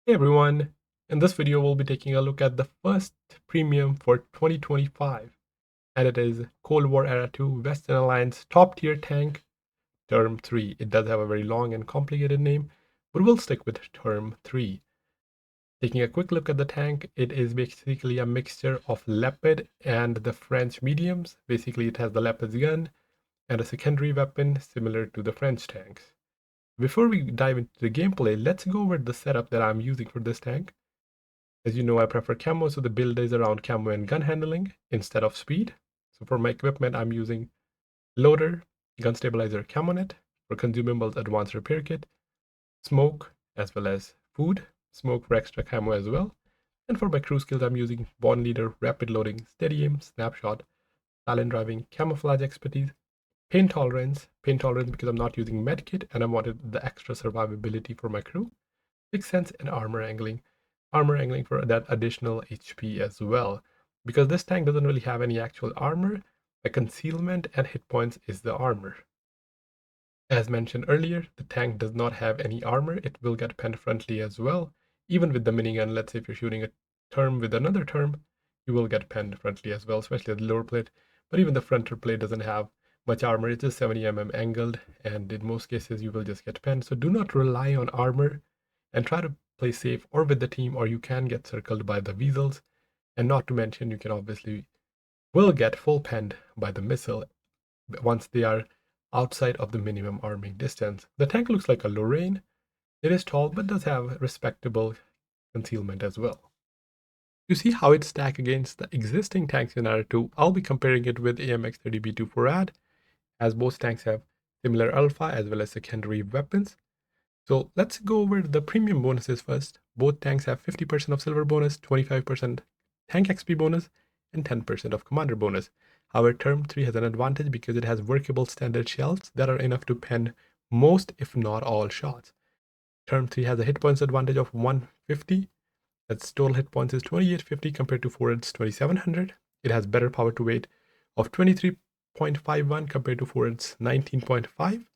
Hey everyone, in this video we'll be taking a look at the first premium for 2025, and it is Cold War Era 2 Western Alliance top tier tank Turm III. It does have a very long and complicated name, but we'll stick with Turm III. Taking a quick look at the tank, it is basically a mixture of Leopard and the French mediums. Basically it has the Leopard's gun and a secondary weapon similar to the French tanks. Before we dive into the gameplay, let's go over the setup that I'm using for this tank. As you know, I prefer camo, so the build is around camo and gun handling instead of speed. So for my equipment, I'm using loader, gun stabilizer, camo net. For consumables, advanced repair kit, smoke, as well as food, smoke for extra camo as well. And for my crew skills, I'm using bond leader, rapid loading, steady aim, snapshot, silent driving, camouflage expertise, pain tolerance because I'm not using medkit and I wanted the extra survivability for my crew, sixth sense, and armor angling for that additional HP as well. Because this tank doesn't really have any actual armor, the concealment and hit points is the armor. As mentioned earlier, the tank does not have any armor. It will get penned frontally as well. Even with the minigun, let's say if you're shooting a Turm with another Turm, you will get penned frontally as well, especially the lower plate. But even the frontal plate doesn't have much armor. It's just 70 mm angled, and in most cases you will just get penned. So do not rely on armor and try to play safe or with the team, or you can get circled by the weasels. And not to mention, you can obviously will get full penned by the missile once they are outside of the minimum arming distance. The tank looks like a Lorraine. It is tall but does have respectable concealment as well. To see how it stacks against the existing tanks in R2, I'll be comparing it with AMX-30B2 4AD, as both tanks have similar alpha as well as secondary weapons. So let's go over the premium bonuses first. Both tanks have 50% of silver bonus, 25% tank XP bonus, and 10% of commander bonus. However, Turm 3 has an advantage because it has workable standard shells that are enough to pen most, if not all, shots. Turm 3 has a hit points advantage of 150. Its total hit points is 2850 compared to 4's 2700. It has better power to weight of 23.51 compared to 4's 19.5. It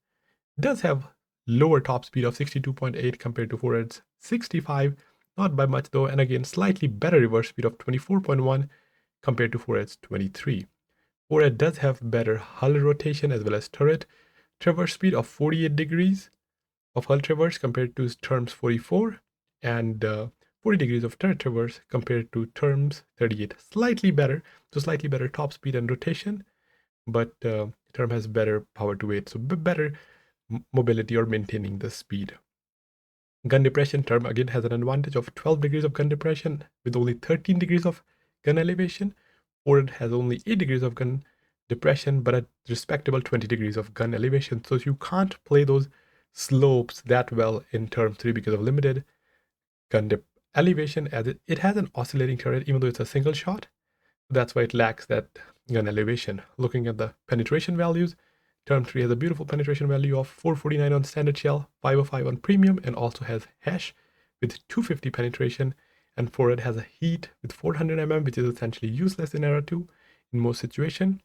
does have lower top speed of 62.8 compared to 4's 65, not by much though, and again slightly better reverse speed of 24.1 compared to 4's 23. 4 does have better hull rotation as well as turret traverse speed of 48 degrees of hull traverse compared to Turm's 44, and 40 degrees of turret traverse compared to Turm's 38. Slightly better top speed and rotation, but Turm has better power to weight, so better mobility or maintaining the speed. Gun depression, Turm again has an advantage of 12 degrees of gun depression with only 13 degrees of gun elevation. Ford has only 8 degrees of gun depression but a respectable 20 degrees of gun elevation. So you can't play those slopes that well in Turm 3 because of limited gun elevation, as it has an oscillating turret even though it's a single shot. That's why it lacks that gun elevation. Looking at the penetration values, Turm 3 has a beautiful penetration value of 449 on standard shell, 505 on premium, and also has hash with 250 penetration. And Forward has a heat with 400 mm, which is essentially useless in Era 2 in most situations,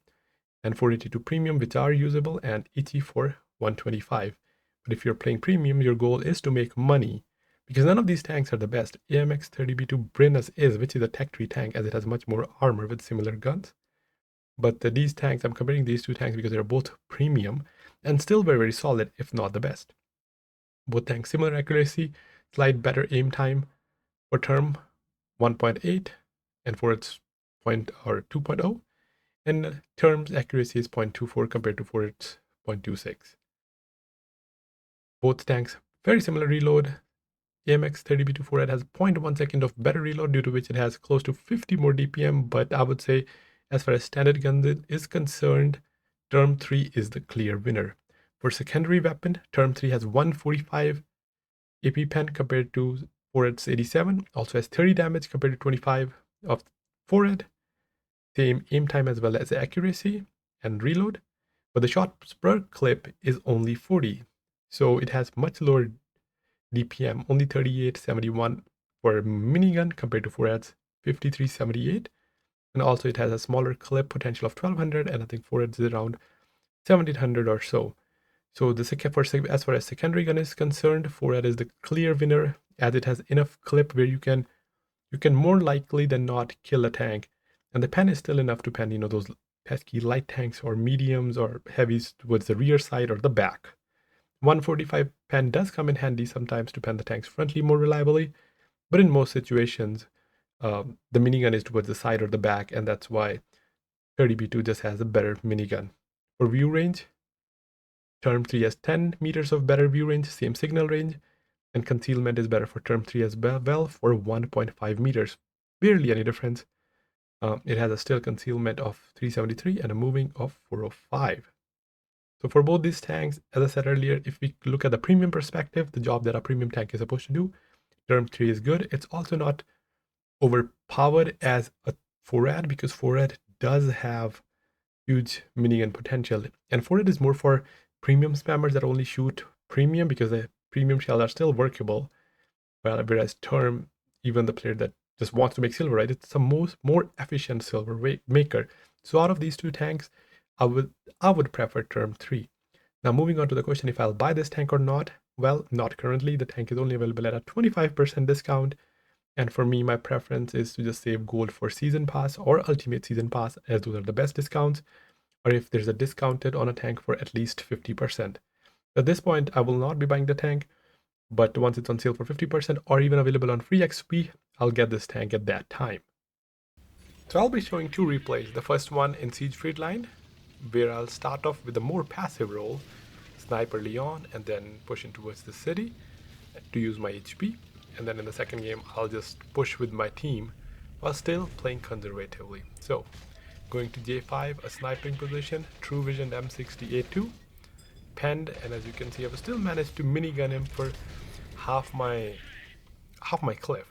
and 482 premium, which are usable, and ET for 125. But if you're playing premium, your goal is to make money, because none of these tanks are the best. AMX-30B2 Brennus is, which is a tech tree tank, as it has much more armor with similar guns. But these tanks, I'm comparing these two tanks because they're both premium and still very, very solid, if not the best. Both tanks similar accuracy, slight better aim time for Turm 1.8 and for its 2.0, and Turm's accuracy is 0.24 compared to for its 0.26. Both tanks very similar reload. AMX-30B2 4 has 0.1 second of better reload, due to which it has close to 50 more DPM, but I would say as far as standard guns is concerned, Turm 3 is the clear winner. For secondary weapon, Turm 3 has 145 AP pen compared to 4's 87, also has 30 damage compared to 25 of 4ed, same aim time as well as accuracy and reload, but the shots per clip is only 40, so it has much lower DPM, only 3871 for minigun compared to 4's 5378, and also it has a smaller clip potential of 1200, and I think 4's is around 1700 or so. So as far as secondary gun is concerned, 4 is the clear winner as it has enough clip where you can more likely than not kill a tank, and the pen is still enough to pen those pesky light tanks or mediums or heavies towards the rear side or the back. 145 pen does come in handy sometimes to pen the tanks frontally more reliably, but in most situations, the minigun is towards the side or the back, and that's why 30B2 just has a better minigun. For view range, Turm 3 has 10 meters of better view range, same signal range, and concealment is better for Turm 3 as well for 1.5 meters. Barely any difference. It has a still concealment of 373 and a moving of 405. So for both these tanks, as I said earlier, if we look at the premium perspective, the job that a premium tank is supposed to do, Turm 3 is good. It's also not overpowered as a 4AD because 4AD does have huge minigun potential. And 4AD is more for premium spammers that only shoot premium because the premium shells are still workable. Whereas Turm, even the player that just wants to make silver, right? It's the more efficient silver maker. So out of these two tanks, I would prefer Turm 3. Now moving on to the question if I'll buy this tank or not. Well, not currently. The tank is only available at a 25% discount. And for me, my preference is to just save gold for Season Pass or Ultimate Season Pass, as those are the best discounts, or if there's a discounted on a tank for at least 50%. At this point, I will not be buying the tank, but once it's on sale for 50% or even available on free XP, I'll get this tank at that time. So I'll be showing two replays. The first one in Siege Friedline, where I'll start off with a more passive role, snipe early on, and then push in towards the city to use my HP. And then in the second game, I'll just push with my team while still playing conservatively. So, going to J5, a sniping position, True Vision M60A2, penned, and as you can see, I've still managed to minigun him for half my cliff.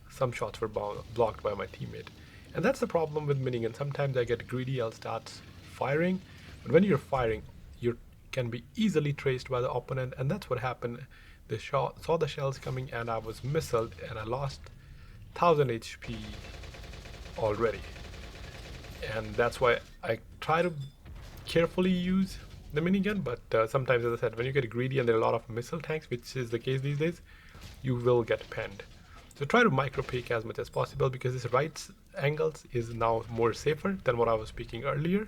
Some shots were blocked by my teammate. And that's the problem with minigun. Sometimes I get greedy, I'll start firing, but when you're firing, you can be easily traced by the opponent, and that's what happened. They saw the shells coming and I was missiled and I lost 1000 HP already. And that's why I try to carefully use the minigun, but sometimes, as I said, when you get greedy and there are a lot of missile tanks, which is the case these days, you will get penned. So try to micro peek as much as possible because this right angles is now more safer than what I was speaking earlier,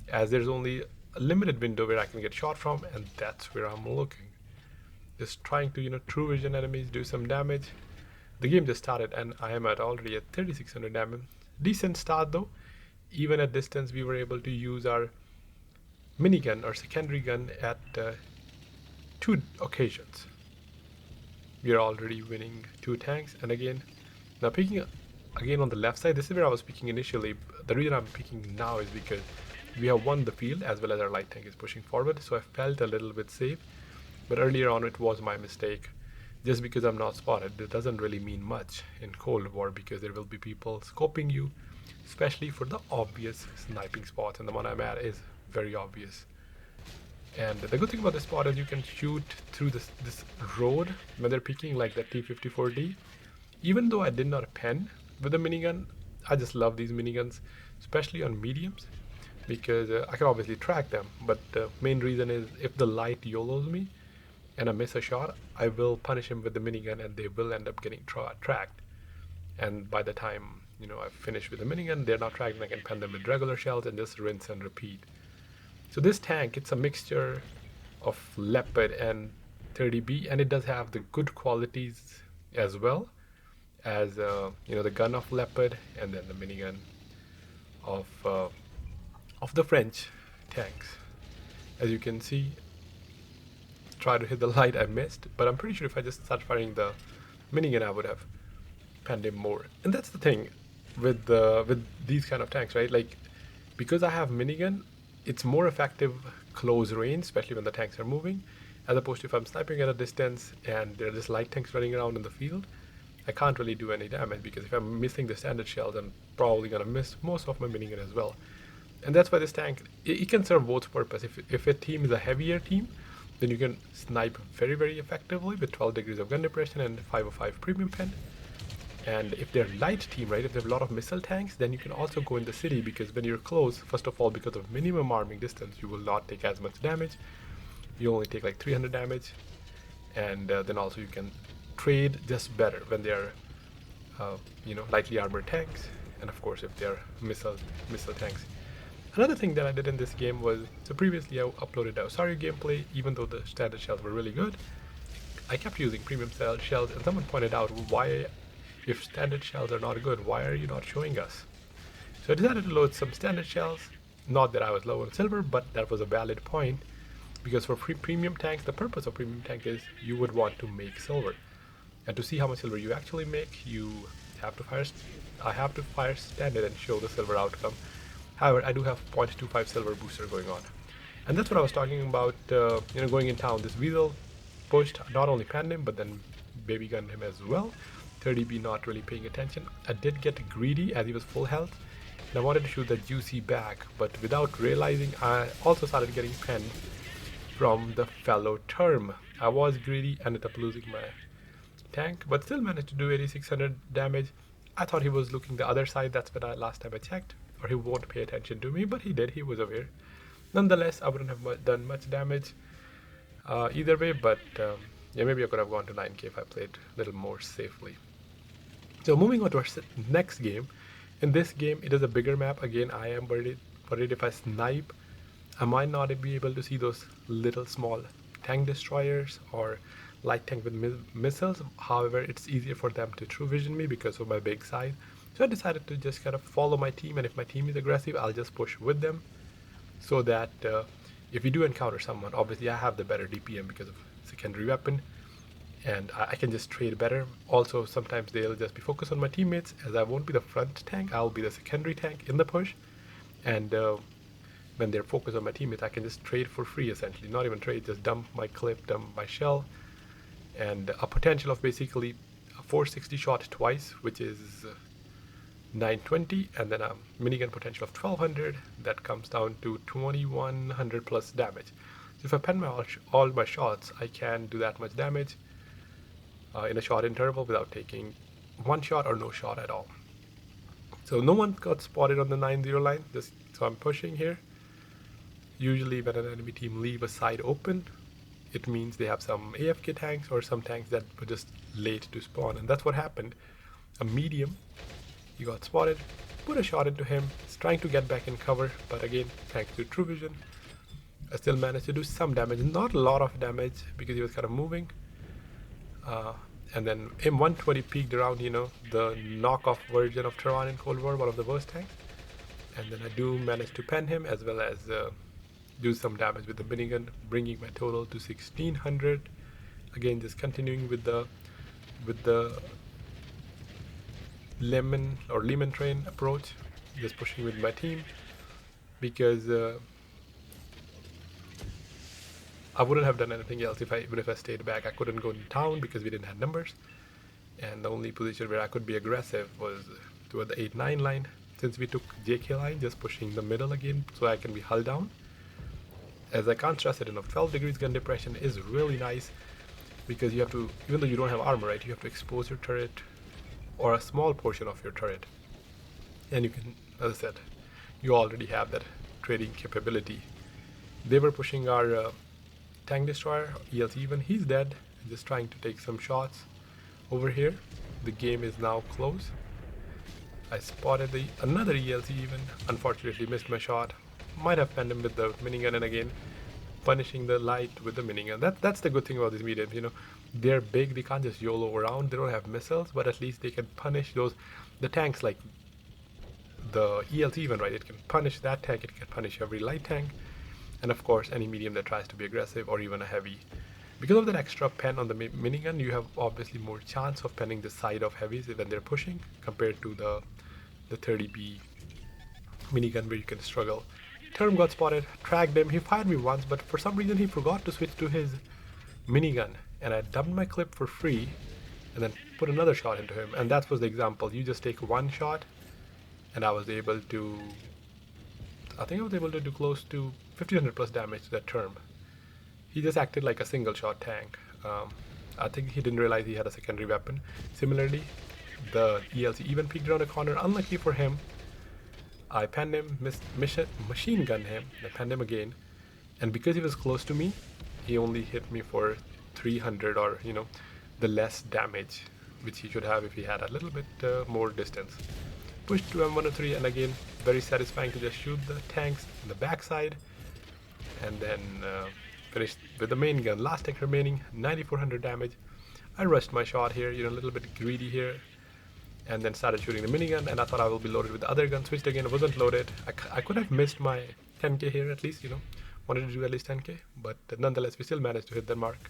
as there's only a limited window where I can get shot from, and that's where I'm looking. Just trying to, true vision enemies, do some damage. The game just started and I am already at 3600 damage. Decent start though. Even at distance, we were able to use our minigun or secondary gun at 2 occasions. We are already winning 2 tanks. And again, now picking again on the left side, this is where I was picking initially. The reason I'm picking now is because we have won the field as well as our light tank is pushing forward. So I felt a little bit safe. But earlier on, it was my mistake. Just because I'm not spotted, it doesn't really mean much in Cold War because there will be people scoping you, especially for the obvious sniping spots. And the one I'm at is very obvious. And the good thing about this spot is you can shoot through this road when they're peeking, like the T-54D. Even though I did not pen with the minigun, I just love these miniguns, especially on mediums, because I can obviously track them. But the main reason is if the light YOLOs me, and I miss a shot, I will punish him with the minigun and they will end up getting tracked. And by the time, I finish with the minigun, they're not tracked and I can pen them with regular shells and just rinse and repeat. So this tank, it's a mixture of Leopard and 30B, and it does have the good qualities as well as, the gun of Leopard and then the minigun of the French tanks. As you can see, try to hit the light, I missed, but I'm pretty sure if I just start firing the minigun, I would have penned him more. And that's the thing with these kind of tanks, right? Like, because I have minigun, it's more effective close range, especially when the tanks are moving, as opposed to if I'm sniping at a distance and there are just light tanks running around in the field. I can't really do any damage because if I'm missing the standard shells, I'm probably gonna miss most of my minigun as well. And that's why this tank, it can serve both purposes. If a team is a heavier team, then you can snipe very, very effectively with 12 degrees of gun depression and 505 premium pen. And if they're light team, right, if they have a lot of missile tanks, then you can also go in the city because when you're close, first of all, because of minimum arming distance, you will not take as much damage. You only take like 300 damage. And then also you can trade just better when they are, lightly armored tanks, and of course if they are missile tanks. Another thing that I did in this game was, so previously I uploaded a sorry gameplay, even though the standard shells were really good. I kept using premium shells, and someone pointed out, why, if standard shells are not good, why are you not showing us? So I decided to load some standard shells. Not that I was low on silver, but that was a valid point, because for premium tanks, the purpose of premium tank is you would want to make silver. And to see how much silver you actually make, you have to fire. I have to fire standard and show the silver outcome. However, I do have 0.25 silver booster going on, and that's what I was talking about. Going in town, this Vishaw pushed, not only panned him, but then baby gunned him as well. 30B not really paying attention. I did get greedy as he was full health, and I wanted to shoot the juicy back, but without realizing, I also started getting penned from the fellow Turm. I was greedy, ended up losing my tank, but still managed to do 8600 damage. I thought he was looking the other side. That's when last time I checked, or he won't pay attention to me, but he did. He was aware. Nonetheless, I wouldn't have done much damage either way, but yeah, maybe I could have gone to 9k if I played a little more safely. So moving on to our next game. In this game, it is a bigger map. Again, I am worried if I snipe, I might not be able to see those little small tank destroyers or light tank with missiles. However, it's easier for them to true vision me because of my big size. So I decided to just kind of follow my team, and if my team is aggressive, I'll just push with them, so that if we do encounter someone, obviously I have the better DPM because of secondary weapon, and I can just trade better. Also, sometimes they'll just be focused on my teammates, as I won't be the front tank, I'll be the secondary tank in the push, and when they're focused on my teammates, I can just trade for free, essentially. Not even trade, just dump my clip, dump my shell, and a potential of basically a 460 shot twice, which is 920, and then a minigun potential of 1200. That comes down to 2100 plus damage. So if I pen all my shots, I can do that much damage in a shot interval without taking one shot or no shot at all. So no one got spotted on the 9-0 line, so I'm pushing here. Usually when an enemy team leave a side open, it means they have some AFK tanks or some tanks that were just late to spawn, and that's what happened. A medium, he got spotted, put a shot into him, he's trying to get back in cover, but again, thanks to true vision, I still managed to do some damage. Not a lot of damage because he was kind of moving. And then M120 peeked around, the knockoff version of Tehran in Cold War, one of the worst tanks. And then I do manage to pen him, as well as do some damage with the minigun, bringing my total to 1600. Again, just continuing with the lemon train approach, just pushing with my team, because I wouldn't have done anything else even if I stayed back. I couldn't go in town because we didn't have numbers, and the only position where I could be aggressive was toward the 8-9 line. Since we took JK line, just pushing the middle again so I can be hull down. As I can't stress it enough, 12 degrees gun depression is really nice, because you have to, even though you don't have armor, right, you have to expose your turret or a small portion of your turret, and you can, as I said, you already have that trading capability. They were pushing our tank destroyer, ELC even, he's dead, just trying to take some shots over here. The game is now close. I spotted another ELC even, unfortunately missed my shot. Might have penned him with the minigun, and again punishing the light with the minigun. That's the good thing about these mediums, they're big, they can't just YOLO around, they don't have missiles, but at least they can punish the tanks, like the ELC even, right? It can punish that tank, it can punish every light tank, and of course any medium that tries to be aggressive, or even a heavy. Because of that extra pen on the minigun, you have obviously more chance of penning the side of heavies when they're pushing, compared to the 30B minigun where you can struggle. Turm got spotted, tracked him, he fired me once, but for some reason he forgot to switch to his minigun, and I dumped my clip for free and then put another shot into him. And that was the example. You just take one shot, and I was able to, I think I was able to do close to 1500 plus damage to that Turm. He just acted like a single shot tank. I think he didn't realize he had a secondary weapon. Similarly, the ELC even peeked around a corner. Unlucky for him, I penned him, machine gunned him, I penned him again, and because he was close to me, he only hit me for 300 or the less damage which he should have if he had a little bit more distance. Push to M103, and again very satisfying to just shoot the tanks in the backside, and then finish with the main gun. Last tank remaining, 9400 damage. I rushed my shot here, a little bit greedy here, and then started shooting the minigun, and I thought I will be loaded with the other gun. Switched again, it wasn't loaded. I could have missed my 10k here at least, wanted to do at least 10k, but nonetheless we still managed to hit the mark.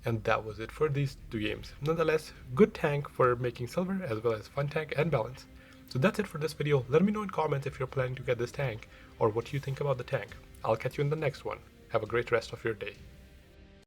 And that was it for these two games. Nonetheless, good tank for making silver, as well as fun tank and balance. So that's it for this video. Let me know in comments if you're planning to get this tank, or what you think about the tank. I'll catch you in the next one. Have a great rest of your day.